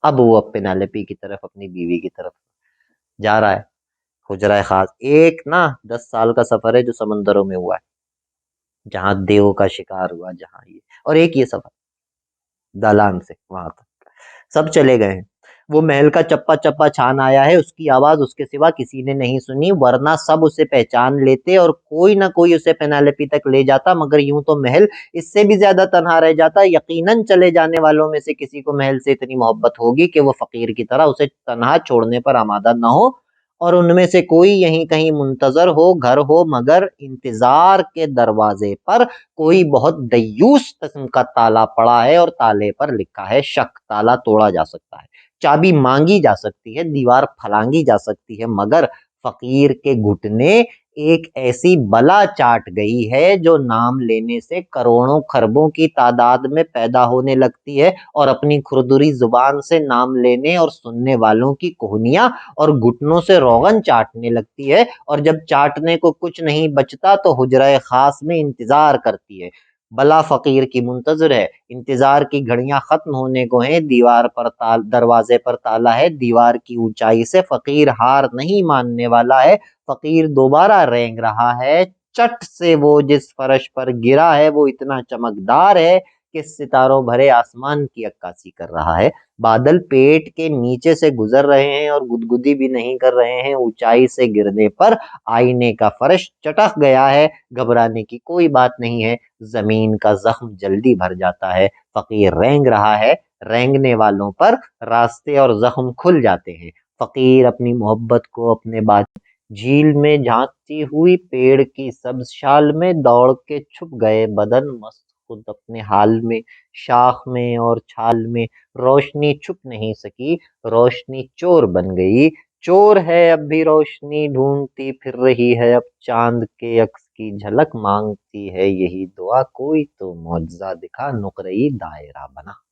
اب وہ پینیلوپی کی طرف، اپنی بیوی کی طرف جا رہا ہے، حجرہ خاص ایک نا 10 سال کا سفر ہے جو سمندروں میں ہوا ہے، جہاں دیو کا شکار ہوا، جہاں یہ، اور ایک یہ سفر دالان سے وہاں تک سب چلے گئے ہیں۔ وہ محل کا چپا چپا چھان آیا ہے، اس کی آواز اس کے سوا کسی نے نہیں سنی، ورنہ سب اسے پہچان لیتے اور کوئی نہ کوئی اسے پینیلوپی تک لے جاتا، مگر یوں تو محل اس سے بھی زیادہ تنہا رہ جاتا۔ یقیناً چلے جانے والوں میں سے کسی کو محل سے اتنی محبت ہوگی کہ وہ فقیر کی طرح اسے تنہا چھوڑنے پر آمادہ نہ ہو، اور ان میں سے کوئی یہیں کہیں منتظر ہو، گھر ہو، مگر انتظار کے دروازے پر کوئی بہت دیوس قسم کا تالا پڑا ہے اور تالے پر لکھا ہے شک۔ تالا توڑا جا سکتا ہے، چابی مانگی جا سکتی ہے، دیوار پھلانگی جا سکتی ہے، مگر فقیر کے گھٹنے ایک ایسی بلا چاٹ گئی ہے جو نام لینے سے کروڑوں خربوں کی تعداد میں پیدا ہونے لگتی ہے، اور اپنی کھردری زبان سے نام لینے اور سننے والوں کی کوہنیاں اور گھٹنوں سے روغن چاٹنے لگتی ہے، اور جب چاٹنے کو کچھ نہیں بچتا تو حجرہ خاص میں انتظار کرتی ہے۔ بلا فقیر کی منتظر ہے، انتظار کی گھڑیاں ختم ہونے کو ہیں، دیوار پر دروازے پر تالا ہے، دیوار کی اونچائی سے فقیر ہار نہیں ماننے والا ہے، فقیر دوبارہ رینگ رہا ہے، چٹ سے وہ جس فرش پر گرا ہے وہ اتنا چمکدار ہے کہ ستاروں بھرے آسمان کی عکاسی کر رہا ہے، بادل پیٹ کے نیچے سے گزر رہے ہیں اور گدگدی بھی نہیں کر رہے ہیں، اونچائی سے گرنے پر آئینے کا فرش چٹک گیا ہے، گھبرانے کی کوئی بات نہیں ہے، زمین کا زخم جلدی بھر جاتا ہے، فقیر رینگ رہا ہے، رینگنے والوں پر راستے اور زخم کھل جاتے ہیں۔ فقیر اپنی محبت کو اپنے بعد جھیل میں جھانکتی ہوئی پیڑ کی سبز شال میں دوڑ کے چھپ گئے، بدن مست خود اپنے حال میں، شاخ میں اور چھال میں، روشنی چھپ نہیں سکی، روشنی چور بن گئی، چور ہے اب بھی روشنی ڈھونڈتی پھر رہی ہے، اب چاند کے عکس کی جھلک مانگتی ہے یہی دعا، کوئی تو معجزہ دکھا، نقرئی دائرہ بنا۔